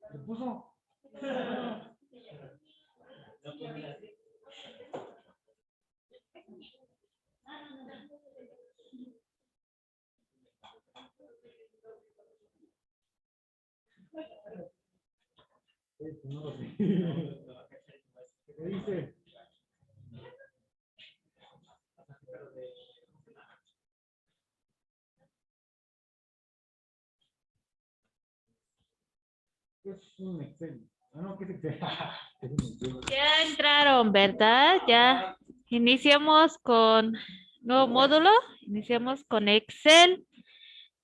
¿Qué puso? No lo sé. ¿Qué dice? Es un Excel. Ah, no, ¿qué es Excel? Es un Excel. Ya entraron, ¿verdad? Ya iniciamos con nuevo módulo, iniciamos con Excel.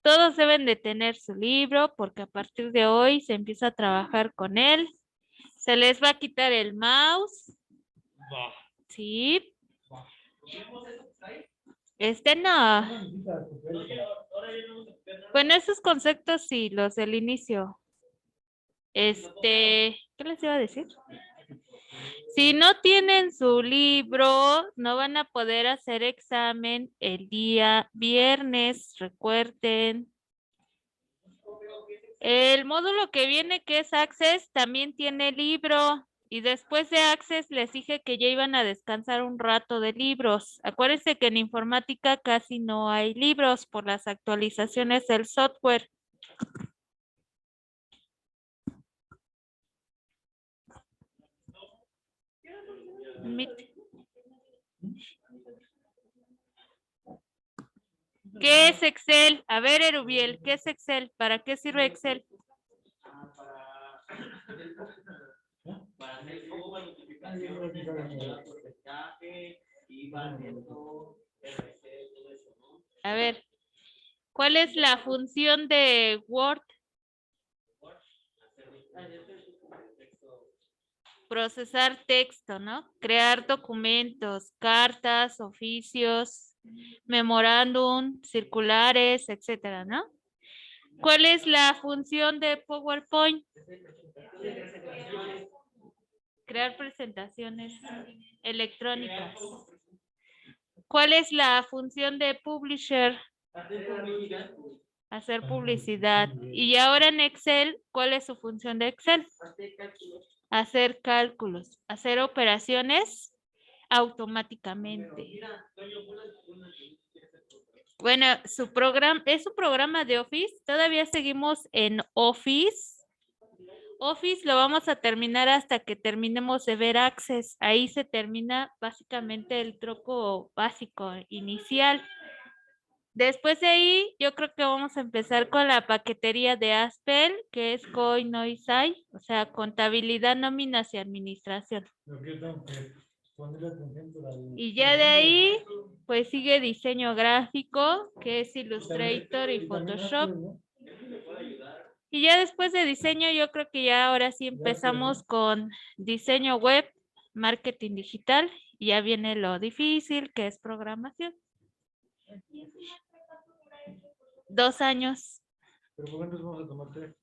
Todos deben de tener su libro porque a partir de hoy se empieza a trabajar con él. Se les va a quitar el mouse. Sí. No. Bueno, esos conceptos sí, los del inicio. ¿Qué les iba a decir? Si no tienen su libro, no van a poder hacer examen el día viernes, recuerden. El módulo que viene, que es Access, también tiene libro. Y después de Access les dije que ya iban a descansar un rato de libros. Acuérdense que en informática casi no hay libros por las actualizaciones del software. ¿Qué es Excel? A ver, Erubiel, ¿qué es Excel? ¿Para qué sirve Excel? Para hacer todo, notificación, y barriendo, todo eso, ¿no? A ver, ¿cuál es la función de Word? Procesar texto, ¿no? Crear documentos, cartas, oficios, memorándum, circulares, etcétera, ¿no? ¿Cuál es la función de PowerPoint? Crear presentaciones electrónicas. ¿Cuál es la función de Publisher? Hacer publicidad. Y ahora en Excel, ¿cuál es su función de Excel? Hacer cálculos, hacer operaciones automáticamente. Bueno, su programa es un programa de Office. Todavía seguimos en Office. Office lo vamos a terminar hasta que terminemos de ver Access. Ahí se termina básicamente el troco básico inicial. Después de ahí, yo creo que vamos a empezar con la paquetería de Aspel, que es COI, NOISAI, o sea, contabilidad, nóminas y administración. Y ya de ahí, pues sigue diseño gráfico, que es Illustrator y Photoshop. Y ya después de diseño, yo creo que ya ahora sí empezamos con diseño web, marketing digital, y ya viene lo difícil, que es programación. 2 años. ¿Pero por cuántos vamos a tomar 3?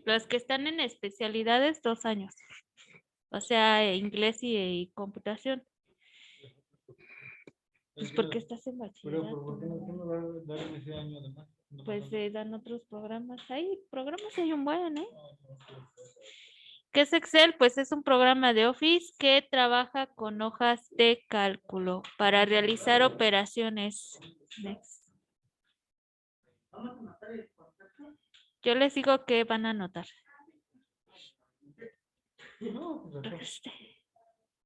Los que están en especialidades, 2 años. O sea, inglés y computación. Pues porque estás en bachillerato. Pero ¿por qué no va a dar en ese año además? No Pues pasa nada. dan otros programas. Hay un buen, ¿eh? ¿Qué es Excel? Pues es un programa de Office que trabaja con hojas de cálculo para realizar operaciones. Next. Yo les digo que van a anotar.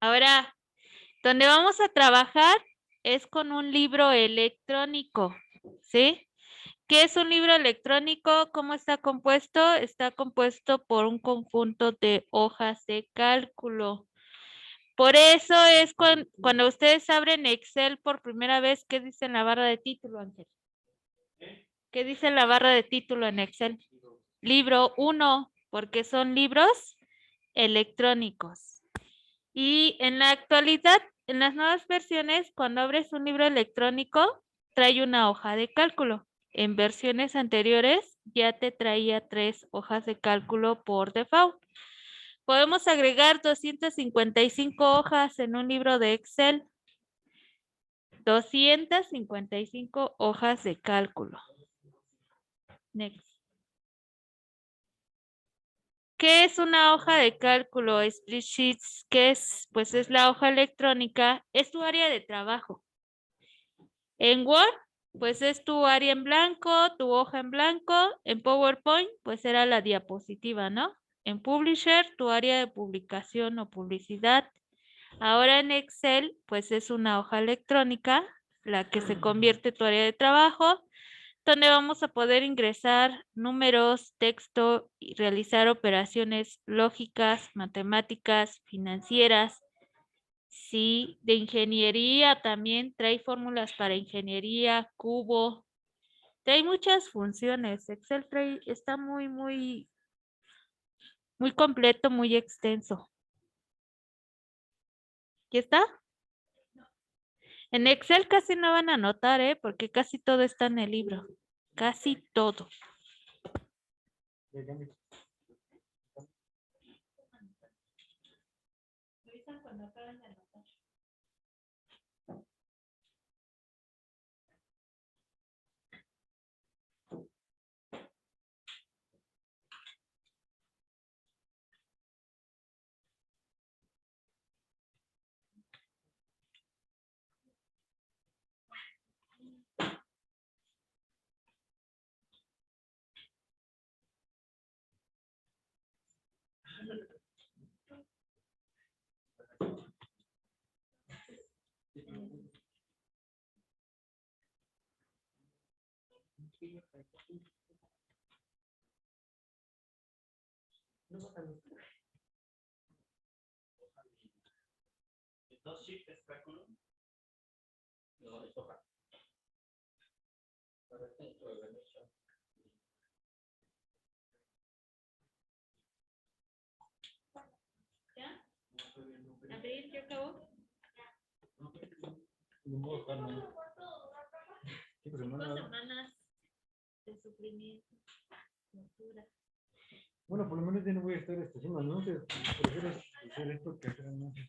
Ahora, donde vamos a trabajar es con un libro electrónico, ¿sí? ¿Qué es un libro electrónico? ¿Cómo está compuesto? Está compuesto por un conjunto de hojas de cálculo. Por eso es cuando ustedes abren Excel por primera vez, ¿qué dice en la barra de título, Ángel? ¿Qué dice en la barra de título en Excel? libro 1, porque son libros electrónicos. Y en la actualidad, en las nuevas versiones, cuando abres un libro electrónico, trae una hoja de cálculo. En versiones anteriores ya te traía 3 hojas de cálculo por default. Podemos agregar 255 hojas en un libro de Excel. 255 hojas de cálculo. Next. ¿Qué es una hoja de cálculo? Spreadsheets, ¿qué es? Pues es la hoja electrónica, es tu área de trabajo. En Word, pues es tu área en blanco, tu hoja en blanco. En PowerPoint, pues era la diapositiva, ¿no? En Publisher, tu área de publicación o publicidad. Ahora en Excel, pues es una hoja electrónica, la que se convierte en tu área de trabajo, donde vamos a poder ingresar números, texto y realizar operaciones lógicas, matemáticas, financieras. Sí, de ingeniería también trae fórmulas para ingeniería, cubo. Trae muchas funciones. Excel está muy completo, muy extenso. ¿Qué está? En Excel casi no van a notar, porque casi todo está en el libro. Casi todo. ¿Ya? ¿Abril ya acabó? Cinco 5 semanas. semanas de sufrimiento, tortura. Bueno, por lo menos ya no voy a estar haciendo anuncios. Prefiero hacer esto que hacer anuncios.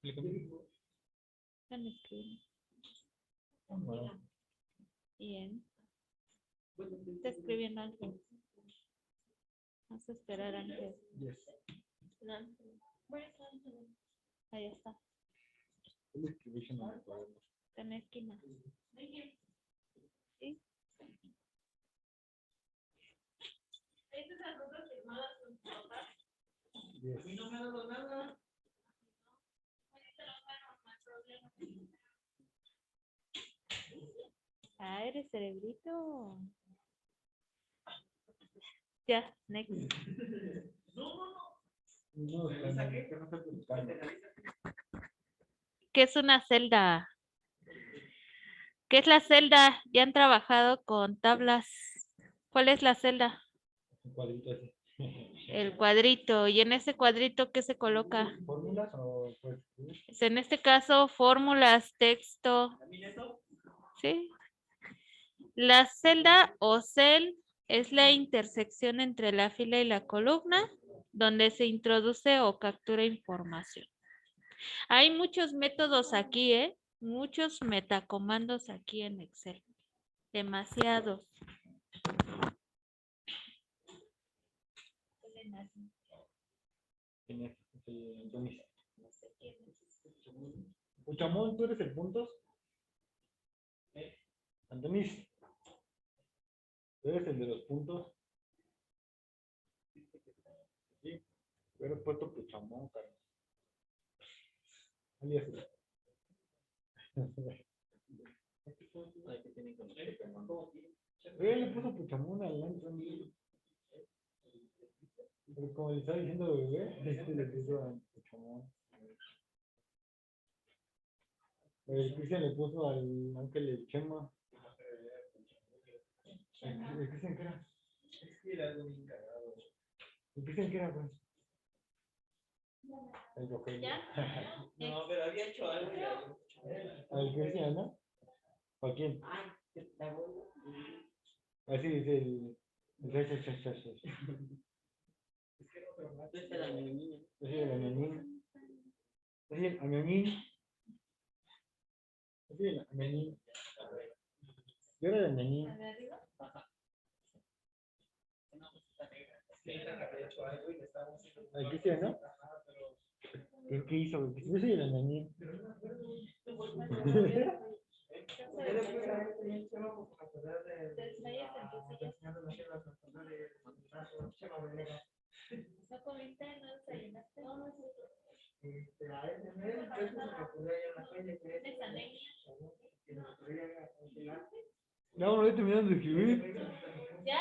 Están escribiendo. Bueno, Bien. Está escribiendo Ángel. Vamos a esperar a Ángel. yes. Ahí está. Él escribió en el cuaderno. Está en la esquina. ¿Sí? Yes. Ah, eres cerebrito. Ya, next. No, que no estoy platicando. ¿Qué es una celda? ¿Qué es la celda? Ya han trabajado con tablas. ¿Cuál es la celda? Un cuadrito así. El cuadrito. ¿Y en ese cuadrito qué se coloca? ¿Fórmulas o pues? Pues en este caso, fórmulas, texto. ¿Sí? La celda o cel es la intersección entre la fila y la columna donde se introduce o captura información. Hay muchos métodos aquí, muchos metacomandos aquí en Excel. Demasiados. ¿Quién es? Antonis. Puchamón, ¿tú eres el puntos? Antonis, ¿tú eres el de los puntos? Sí, hubiera puesto Puchamón, cara. Alias. Él le puso Puchamón al Anthony. Pero como le estaba diciendo bebé, le puso a Pokémon. El Cristian le puso al Ángel el Chema. ¿El Cristian qué era? Es que era algo bien cagado. ¿El Cristian qué era, pues? El Rogelio. No, pero había hecho algo y ¿Al Cristian, no? ¿O a quién? Así dice el. Es que no, pero más. Es el Añoñín. Es el Añoñín. Es el Añoñín. Es el Añoñín. Yo era el Añoñín. ¿El Cristian, no? ¿Qué hizo? Yo soy el Añoñín. ¿No comiste? ¿No desayunaste? No, no estoy terminando de escribir. ¿Ya?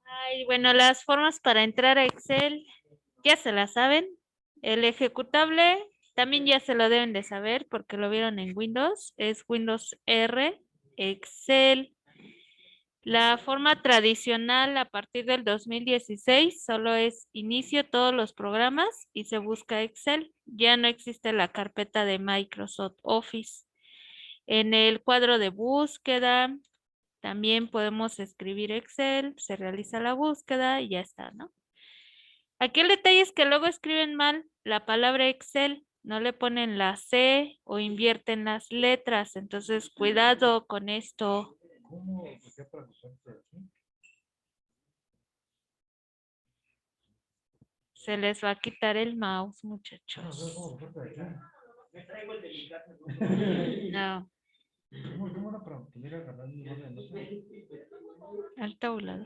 Ay, bueno, las formas para entrar a Excel ya se las saben. El ejecutable también ya se lo deben de saber porque lo vieron en Windows. Es Windows R, Excel. La forma tradicional a partir del 2016 solo es inicio todos los programas y se busca Excel. Ya no existe la carpeta de Microsoft Office. En el cuadro de búsqueda también podemos escribir Excel, se realiza la búsqueda y ya está, ¿no? Aquí el detalle es que luego escriben mal la palabra Excel, no le ponen la C o invierten las letras, entonces cuidado con esto. ¿Cómo? ¿Por qué para usarte aquí? Se les va a quitar el mouse, No sé muchachos. cómo usarte aquí. me traigo el de mi casa. No, ¿Cómo era para poder agarrar mi orden? No sé. al tablado.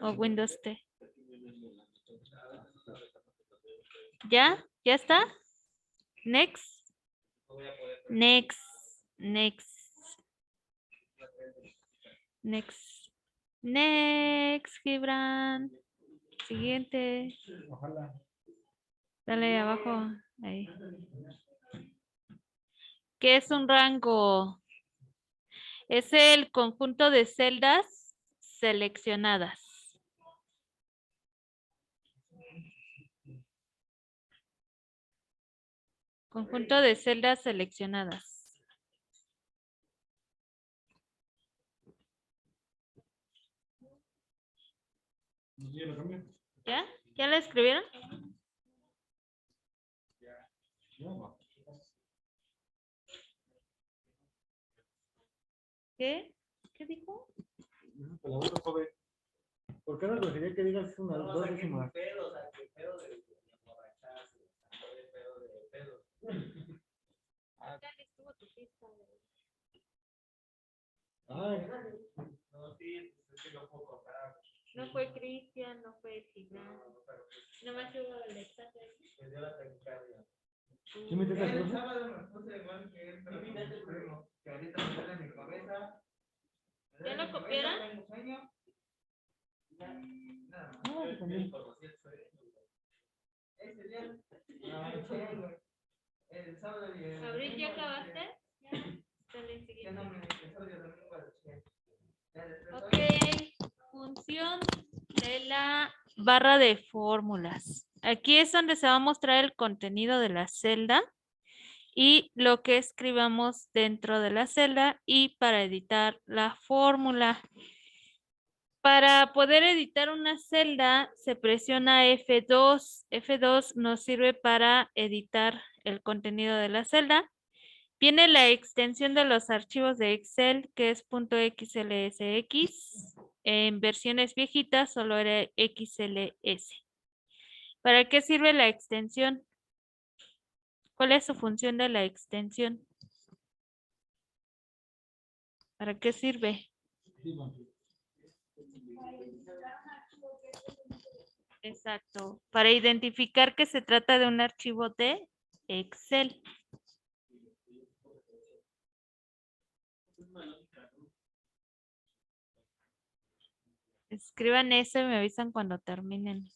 O Windows T. ¿Ya? ¿Ya está? Next. Next. Next. Next. Next, Gibran. Siguiente. Ojalá. Dale abajo. Ahí. ¿Qué es un rango? Es el conjunto de celdas seleccionadas. Conjunto de celdas seleccionadas. ¿Ya? ¿Ya la escribieron? ¿Qué? ¿Qué dijo? ¿Por qué no conseguiría que digas una, dos décimas? Ay, No fue Cristian, no fue Gibran. No me ayudó el examen. ¿sí me toca el profe? ¿Ya lo copiaron? No, que también. ¿Abril ya acabaste? Dale, siguiente. Ok, función de la barra de fórmulas. Aquí es donde se va a mostrar el contenido de la celda y lo que escribamos dentro de la celda y para editar la fórmula. Para poder editar una celda se presiona F2. F2 nos sirve para editar el contenido de la celda. Viene la extensión de los archivos de Excel, que es .xlsx. En versiones viejitas solo era XLS. ¿Para qué sirve la extensión? ¿Cuál es su función de la extensión? ¿Para qué sirve? Exacto. Para identificar que se trata de un archivo de Excel. Escriban eso y me avisan cuando terminen.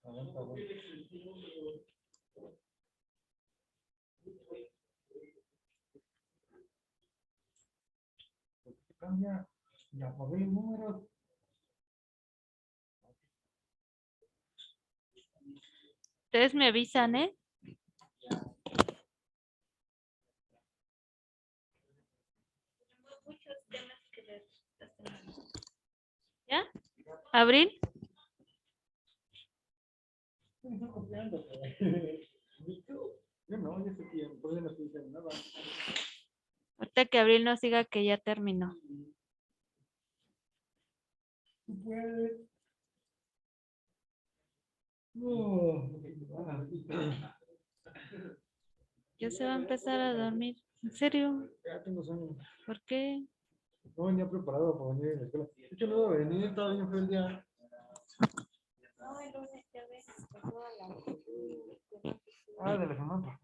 Aguanta, aguanta. Cambia. Ya apagué los números. Ustedes me avisan, ¿eh? ¿Ya? ¿Abril? Estoy copiando. Yo no, yo sé que por eso no estoy diciendo nada. Ahorita que Abril nos diga que ya terminó. Tú puedes. Oh, Ya se va a empezar a dormir. ¿En serio? ya tengo sueño. ¿Por qué? No venía preparado para venir a la escuela. De hecho, no iba a venir, estaba bien feo el día. Ah, de la semana.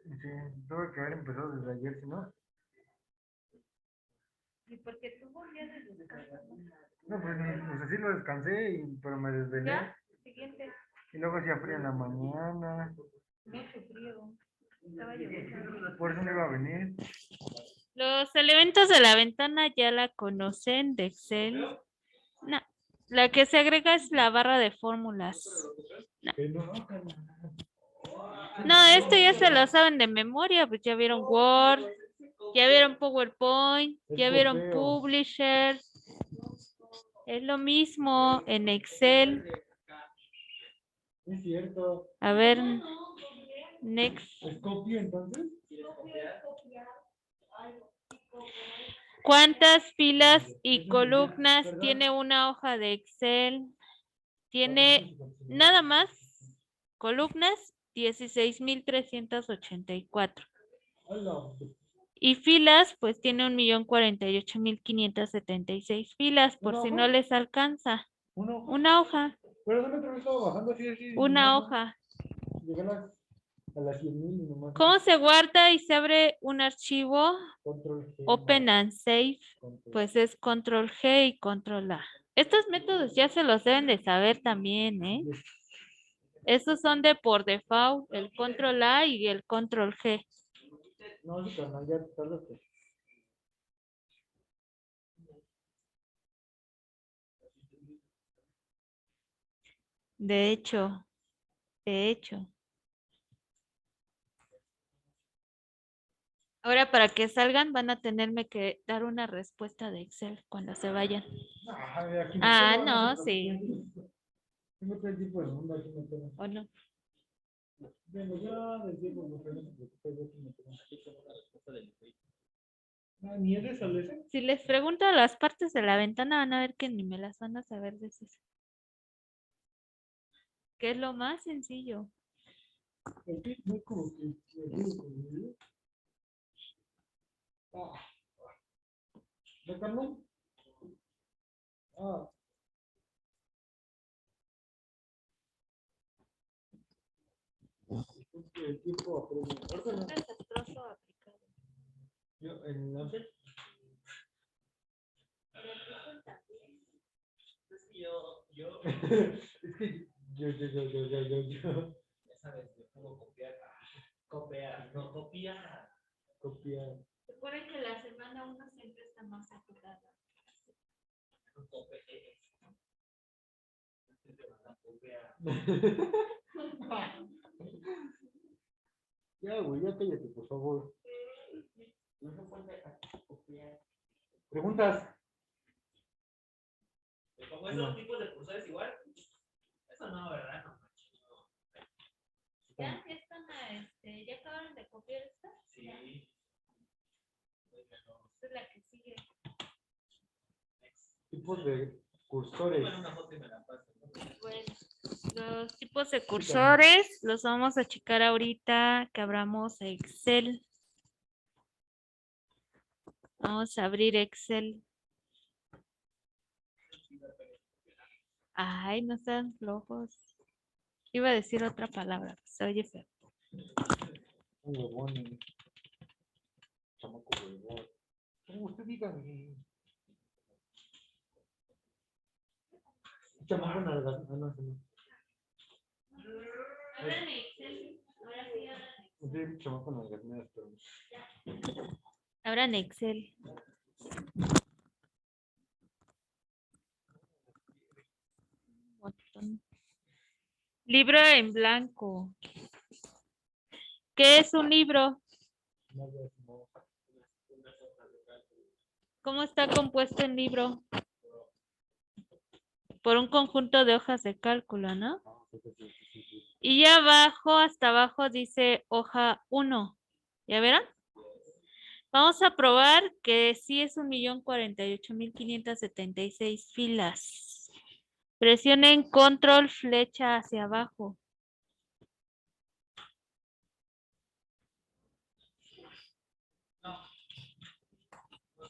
Sí, tuve que haber empezado desde ayer, si no. ¿Y porque tuvo un día de descanso? No, pues, sí lo descansé, pero me desvelé. ¿Ya? Siguiente. Y luego hacía frío en la mañana. Mucho frío. Estaba lloviendo. Por eso no iba a venir. Los elementos de la ventana ya la conocen de Excel. No. La que se agrega es la barra de fórmulas. Que no, No, esto ya se lo saben de memoria, pues ya vieron Word, ya vieron PowerPoint, Es ya vieron copeo. Publisher. Es lo mismo en Excel. Es cierto. A ver, next. ¿Es copio entonces? ¿Cuántas filas y columnas tiene una hoja de Excel? Tiene nada más columnas 16,384. Hola. Y filas, pues tiene 1,048,576 filas, por ¿Una si hoja? no les alcanza. Uno. Una hoja, Pero no me estaba bajando así, así. una nomás, ¿no? hoja. Llegué a las 100,000 y nomás. ¿Cómo se guarda y se abre un archivo? Control G. Open and Save, Control. pues es Control G y Control A. Estos métodos ya se los deben de saber también, ¿eh? Esos son de por default, el Control A y el Control G. No, sí, carnal, ya tardaste. De hecho, de hecho. Ahora para que salgan van a tenerme que dar una respuesta de Excel cuando se vayan. Ay, aquí me Ah, quedo, no, se sí. preocupen. Tengo todo el tipo de mundo, aquí me quedo. ¿O no? Vengo ya, del tiempo, no se preocupe, yo aquí me quedo. Ah, ni es de Salesa. Si les pregunto las partes de la ventana van a ver que ni me las van a saber decir. Que es lo más sencillo. Aquí no es como que me digo conmigo. Ah. ¿De Carmen? Ah. El tiempo apremia. Ahorita no. Desastroso aplicado. Yo, en no sé. Es que yo, Es que yo. ya sabes, yo puedo copiar. Copiar, no copiar. Copiar. Recuerden que la semana 1 siempre está más apurada. Copiar. Ya, güey, ya cállate, por favor. No se puede copiar. ¿Preguntas? ¿Cómo esos tipos de cursores igual? Eso no, ¿verdad? No, ¿Ya están, ya acabaron de copiar esta? sí. Esta es la que sigue. Tipos de cursores. Bueno, una foto y me la paso, ¿no? Bueno, los tipos de cursores los vamos a checar ahorita que abramos Excel. Vamos a abrir Excel. Ay, no sean flojos. Iba a decir otra palabra, se oye feo. Un huevón, chamaco huevón. Como usted diga, chamaco nalgas. Ah, no, ese no. Sí, chamaco nalgas, pero Abran Excel. Botón. Libro en blanco. ¿Qué es un libro? no, no. ¿Cómo está compuesto el libro? Por un conjunto de hojas de cálculo, ¿no? Sí. Y abajo, hasta abajo dice hoja 1. ¿Ya verán? Vamos a probar que sí es 1,048,576 filas. Presionen control flecha hacia abajo.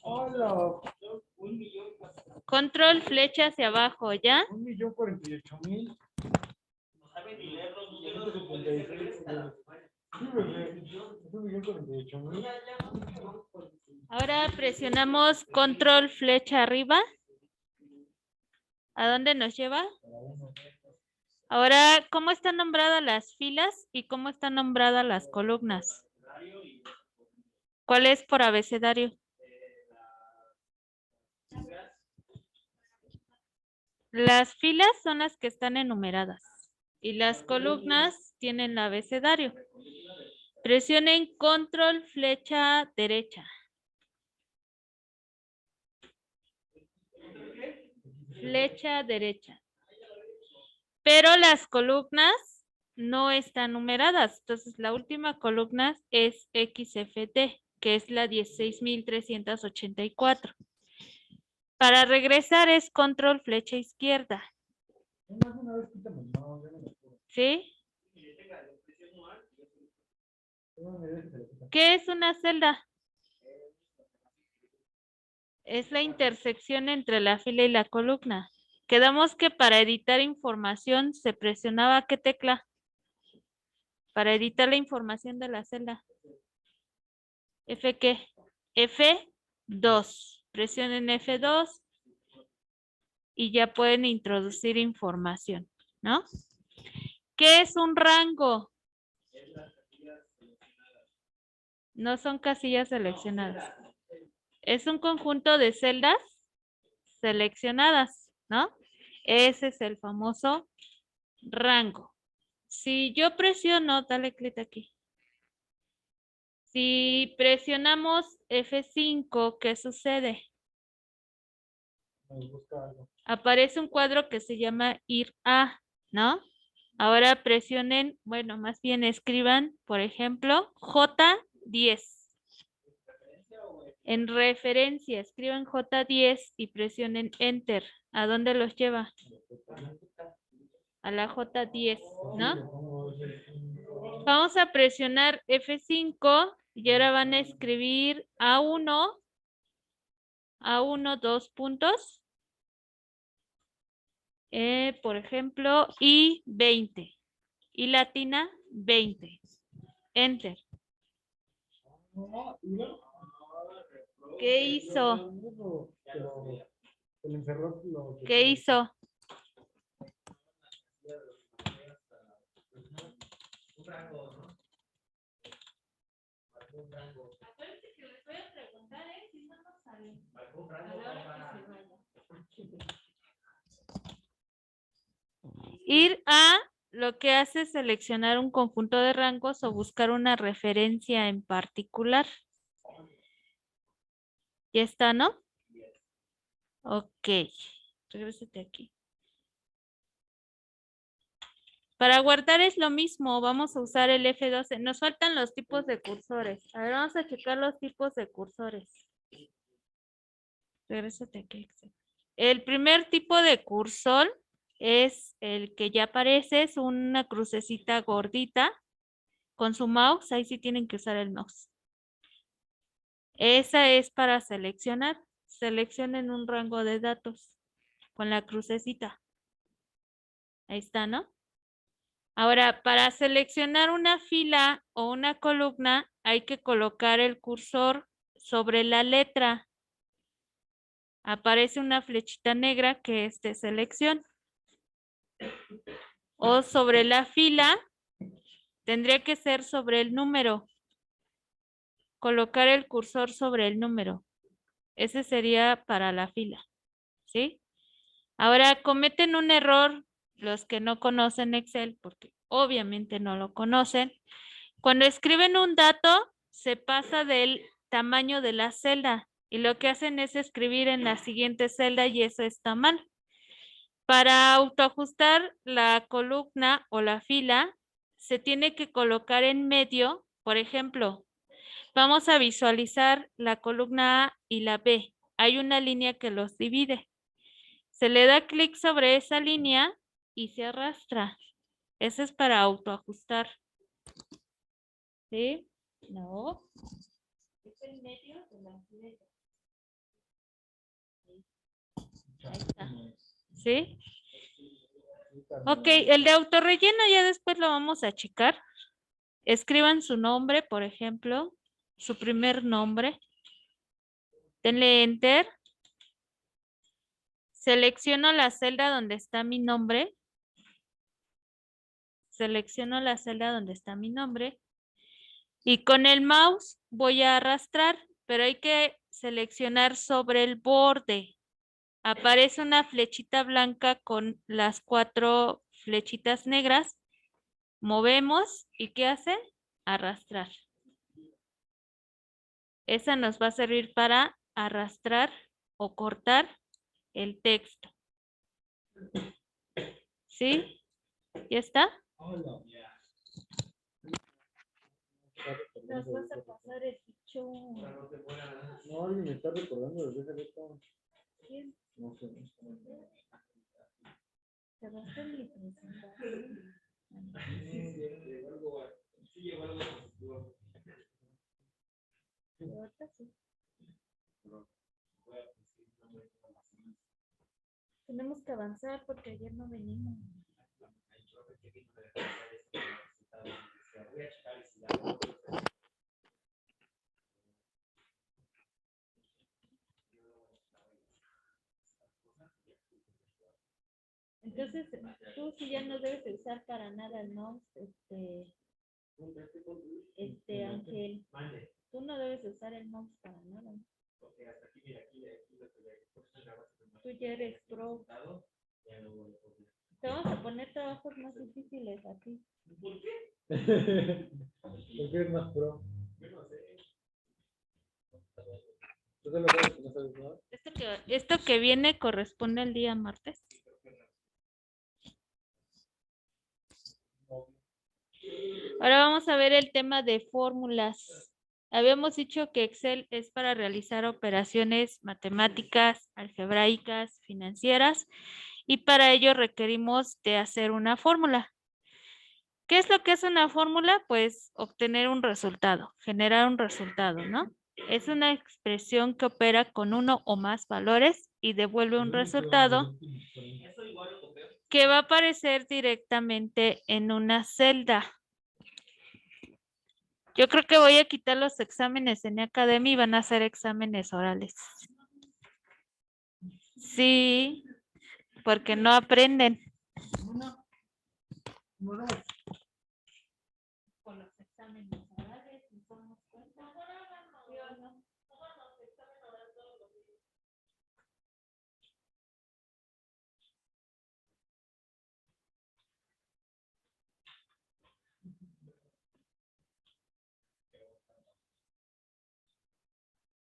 Hola, Control flecha hacia abajo, ¿ya? 1,048,000. No sabe ni leer los números. 176. Sí, bebé. 1,048,000. Ahora presionamos control flecha arriba. ¿A dónde nos lleva? Ahora, ¿cómo están nombradas las filas y cómo están nombradas las columnas? ¿Cuál es por abecedario? Las filas son las que están enumeradas y las columnas tienen el abecedario. Presionen control flecha derecha. Flecha derecha. Pero las columnas no están numeradas. Entonces, la última columna es XFT, que es la 16,384. Para regresar es control flecha izquierda. Una vez quítame, no, ya no me acuerdo. ¿Sí? No, me dejes, se lo quita. ¿Qué es una celda? Es la intersección entre la fila y la columna. Quedamos que para editar información se presionaba ¿qué tecla? Para editar la información de la celda. ¿F qué? F2. Presionen F2 y ya pueden introducir información, ¿no? ¿Qué es un rango? No son casillas seleccionadas. Es un conjunto de celdas seleccionadas, ¿no? Ese es el famoso rango. Si yo presiono, dale clic aquí. Si presionamos F5, ¿qué sucede? Me busca algo. Aparece un cuadro que se llama ir a, ¿no? Ahora presionen, bueno, más bien escriban, por ejemplo, J10. En referencia, escriban J10 y presionen Enter. ¿A dónde los lleva? A la J10, ¿no? Vamos a presionar F5 y ahora van a escribir A1, 2 puntos. Por ejemplo, y 20. Y latina, 20. Enter. ¿Qué hizo? El encerró lo que- ¿Qué hizo? Un rango, ¿no? Marcó un rango. Acuérdense que les voy a preguntar, si no nos salen. Marcó un rango para... Ir a lo que hace es seleccionar un conjunto de rangos o buscar una referencia en particular. ¿Ya está, no? Ok. Regrésate aquí. Para guardar es lo mismo. Vamos a usar el F12. Nos faltan los tipos de cursores. A ver, vamos a checar los tipos de cursores. Regrésate aquí. El primer tipo de cursor es el que ya aparece, es una crucecita gordita con su mouse. Ahí sí tienen que usar el mouse. Esa es para seleccionar. Seleccionen un rango de datos con la crucecita. Ahí está, ¿no? Ahora, para seleccionar una fila o una columna, hay que colocar el cursor sobre la letra. Aparece una flechita negra que es de selección. O sobre la fila, tendría que ser sobre el número. Colocar el cursor sobre el número. Ese sería para la fila, ¿sí? Ahora, cometen un error los que no conocen Excel, porque obviamente no lo conocen. Cuando escriben un dato, se pasa del tamaño de la celda y lo que hacen es escribir en la siguiente celda y eso está mal. Para autoajustar la columna o la fila, se tiene que colocar en medio, por ejemplo, vamos a visualizar la columna A y la B. Hay una línea que los divide. Se le da clic sobre esa línea y se arrastra. Eso es para autoajustar. ¿Sí? No. Es el medio de la fila. Ahí está. ¿Sí? Ok, el de autorrelleno ya después lo vamos a checar. Escriban su nombre, por ejemplo, su primer nombre. Denle Enter. Selecciono la celda donde está mi nombre. Selecciono la celda donde está mi nombre. Y con el mouse voy a arrastrar, pero hay que seleccionar sobre el borde. Aparece una flechita blanca con las 4 flechitas negras. Movemos y ¿qué hace? Arrastrar. Esa nos va a servir para arrastrar o cortar el texto. ¿Sí? ¿Ya está? Nos vas a pasar el fichón. No, alguien me está recordando desde hace rato. ¿Quién? No sé. Te va a hacer mi presentación. Ahorita sí. Tenemos que avanzar porque ayer no venimos. Entonces, tú sí ya no debes de usar para nada el mouse, Ángel. Tú no debes de usar el mouse para nada. Tú ya eres pro. Te vamos a poner trabajos más difíciles a ti. ¿Por qué es más pro? ¿Tú solo sabes que no sabes nada? Esto que viene corresponde al día martes. Ahora vamos a ver el tema de fórmulas. Habíamos dicho que Excel es para realizar operaciones matemáticas, algebraicas, financieras, y para ello requerimos de hacer una fórmula. ¿Qué es lo que es una fórmula? Pues obtener un resultado, generar un resultado, ¿no? Es una expresión que opera con uno o más valores y devuelve un resultado que va a aparecer directamente en una celda. Yo creo que voy a quitar los exámenes en Academy y van a ser exámenes orales. Sí, porque no aprenden. Con los exámenes orales, nos damos cuenta. ¿Sí o no?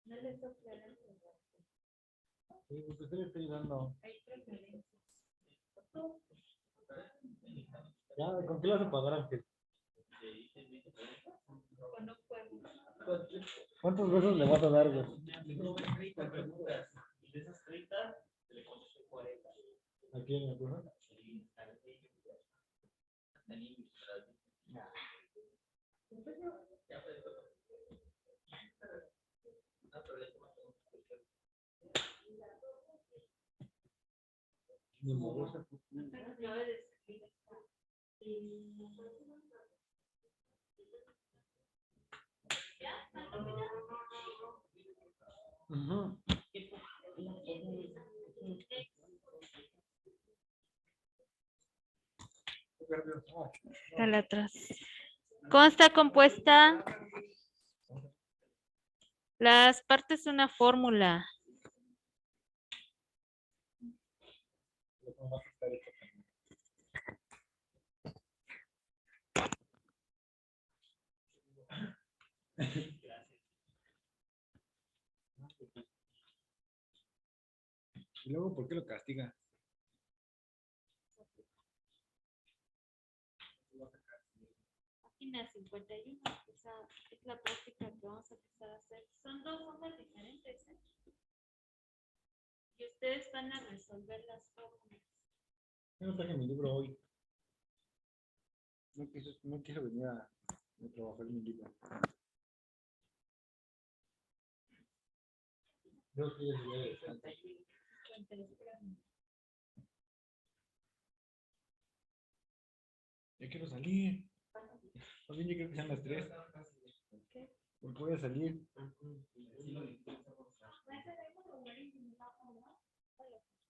No les soplarán. Sí, pues usted le está ayudando. Hay preferencias. Ya, ¿con qué lo vas a pagar, Ángel? Cuando puedo. ¿Cuántos besos le vas a dar, güey? De esas 30, le contesté 40. ¿A quién me acuerdo? Ni modo, Ujú. Dale atrás. ¿Cómo está compuesta? Las partes de una fórmula. Y luego, ¿por qué lo castiga? Página 51, esa es la práctica que vamos a empezar a hacer. Son dos hojas diferentes, ¿eh? Y ustedes van a resolver las fórmulas. Yo no traje mi libro hoy. No quiso venir a trabajar mi libro. Yo que ya llegué de descanso. Ya quiero salir. También yo creo que sean las 3. Porque voy a salir.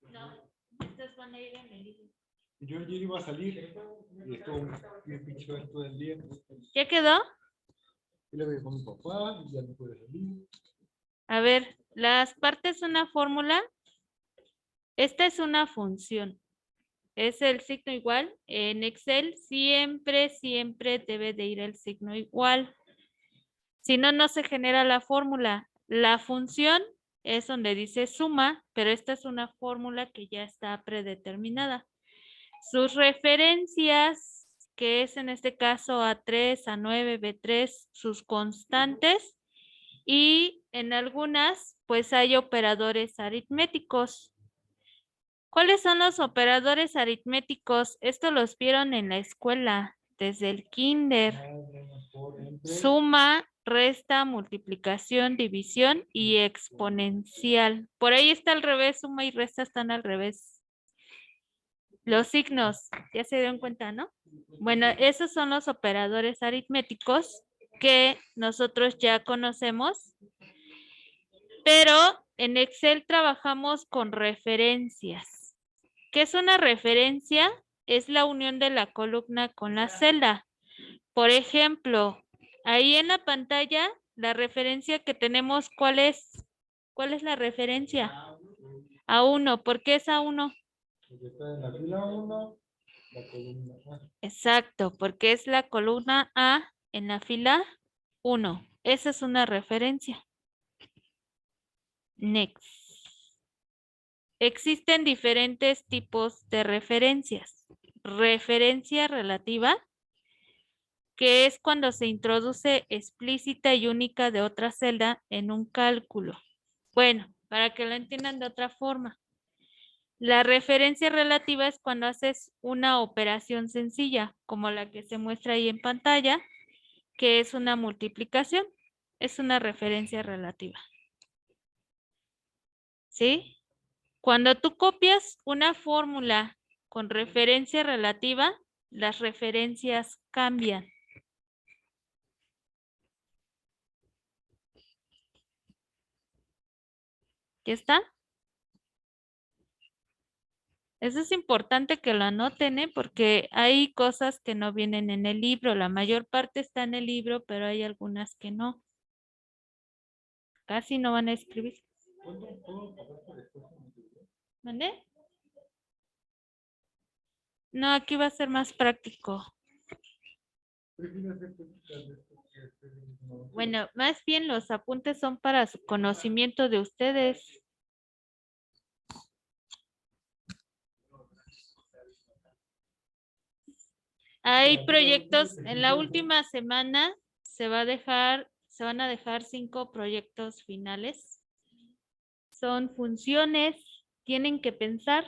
No, estas van a ir en el libro. Y yo ayer iba a salir y estuvo bien pinche todo el día. ¿Ya quedó? Y le dije con mi papá y ya no pude salir. A ver, las partes de una fórmula. Esta es una función. Es el signo igual. En Excel siempre debe de ir el signo igual. Si no, no se genera la fórmula. La función es donde dice suma, pero esta es una fórmula que ya está predeterminada. Sus referencias, que es en este caso A3, A9, B3, sus constantes. Y en algunas, pues hay operadores aritméticos. ¿Cuáles son los operadores aritméticos? Esto los vieron en la escuela, desde el kinder. Suma, resta, multiplicación, división y exponencial. Por ahí está al revés, suma y resta están al revés. Los signos, ya se dieron cuenta, ¿no? Bueno, esos son los operadores aritméticos que nosotros ya conocemos, pero en Excel trabajamos con referencias. ¿Qué es una referencia? Es la unión de la columna con la celda. Por ejemplo, ahí en la pantalla, la referencia que tenemos, ¿cuál es? ¿Cuál es la referencia? A1. ¿Por qué es A1? Porque está en la fila 1, la columna A. Exacto, porque es la columna A en la fila 1. Esa es una referencia. Next. Existen diferentes tipos de referencias. Referencia relativa, que es cuando se introduce explícita y única de otra celda en un cálculo. Bueno, para que lo entiendan de otra forma. La referencia relativa es cuando haces una operación sencilla, como la que se muestra ahí en pantalla, que es una multiplicación. Es una referencia relativa. ¿Sí? Cuando tú copias una fórmula con referencia relativa, las referencias cambian. ¿Ya está? Eso es importante que lo anoten, ¿eh? Porque hay cosas que no vienen en el libro. La mayor parte está en el libro, pero hay algunas que no. Casi no van a escribir. ¿Dónde? No, aquí va a ser más práctico. Bueno, más bien los apuntes son para su conocimiento de ustedes. Hay proyectos, en la última semana se van a dejar 5 proyectos finales. Son funciones, tienen que pensar.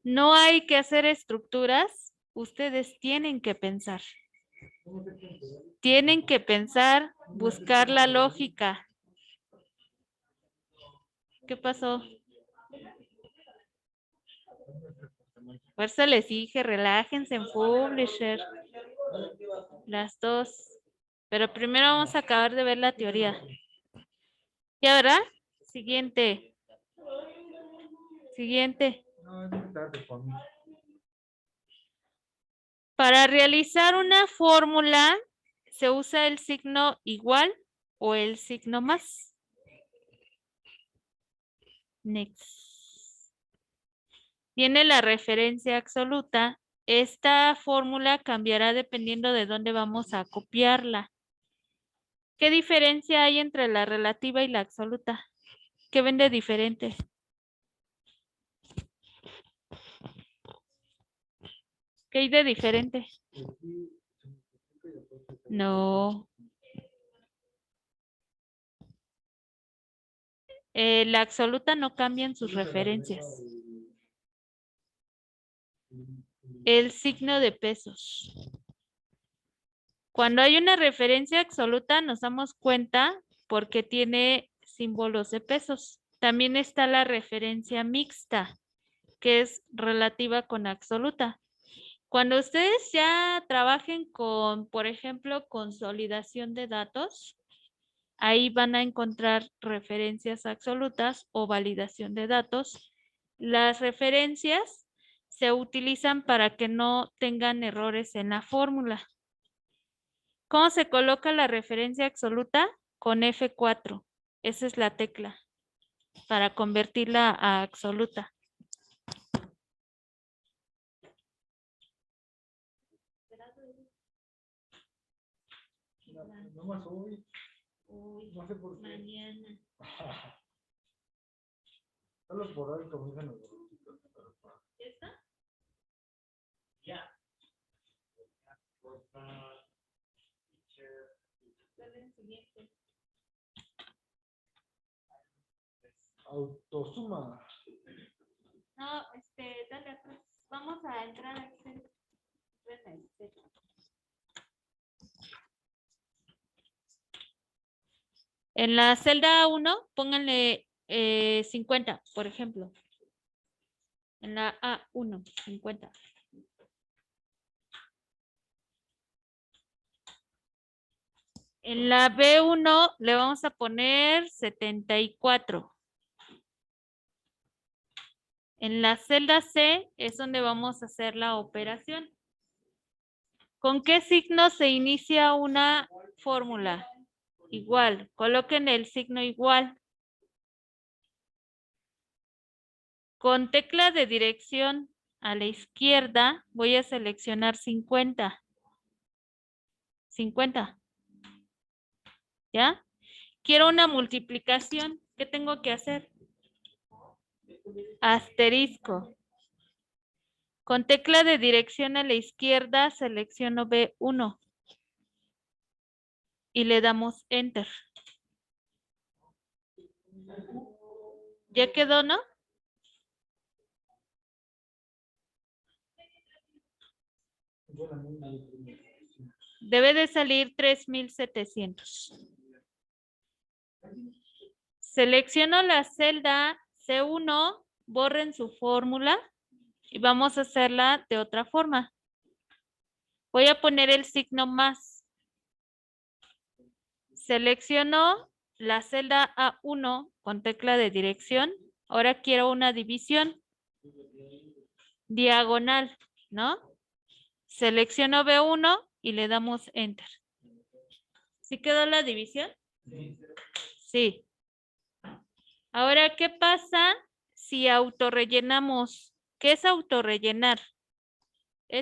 No hay que hacer estructuras, ustedes tienen que pensar. Tienen que pensar, buscar la lógica. ¿Qué pasó? Por eso les dije, relájense en Publisher. Las dos. Pero primero vamos a acabar de ver la teoría. ¿Ya, verdad? Siguiente. Siguiente. No, es muy tarde para mí. Para realizar una fórmula se usa el signo igual o el signo más. Next. Tiene la referencia absoluta. Esta fórmula cambiará dependiendo de dónde vamos a copiarla. ¿Qué diferencia hay entre la relativa y la absoluta? ¿Qué ven de diferente? ¿Qué hay de diferente? No. La absoluta no cambia en sus referencias. El signo de pesos. Cuando hay una referencia absoluta nos damos cuenta porque tiene símbolos de pesos. También está la referencia mixta, que es relativa con absoluta. Cuando ustedes ya trabajen con, por ejemplo, consolidación de datos, ahí van a encontrar referencias absolutas o validación de datos. Las referencias se utilizan para que no tengan errores en la fórmula. ¿Cómo se coloca la referencia absoluta? Con F4. Esa es la tecla para convertirla a absoluta. No más hoy. No sé por qué. Mañana. Solo por hoy comienzan los grupitos. ¿Ya está? Ya. Dale el siguiente. Autosuma. No, dale atrás. Vamos a entrar a Excel. En la celda 1, pónganle 50, por ejemplo. En la A1, 50. En la B1 le vamos a poner 74. En la celda C es donde vamos a hacer la operación. ¿Con qué signo se inicia una fórmula? Igual, coloquen el signo igual. Con tecla de dirección a la izquierda voy a seleccionar 50. 50. ¿Ya? Quiero una multiplicación. ¿Qué tengo que hacer? Asterisco. Con tecla de dirección a la izquierda selecciono B1. Y le damos Enter. ¿Ya quedó, no? Debe de salir 3700. Selecciono la celda C1, borren su fórmula y vamos a hacerla de otra forma. Voy a poner el signo más. Selecciono la celda A1 con tecla de dirección. Ahora quiero una división diagonal, ¿no? Selecciono B1 y le damos Enter. ¿Sí quedó la división? Sí. Ahora, ¿qué pasa si autorrellenamos? ¿Qué es autorrellenar?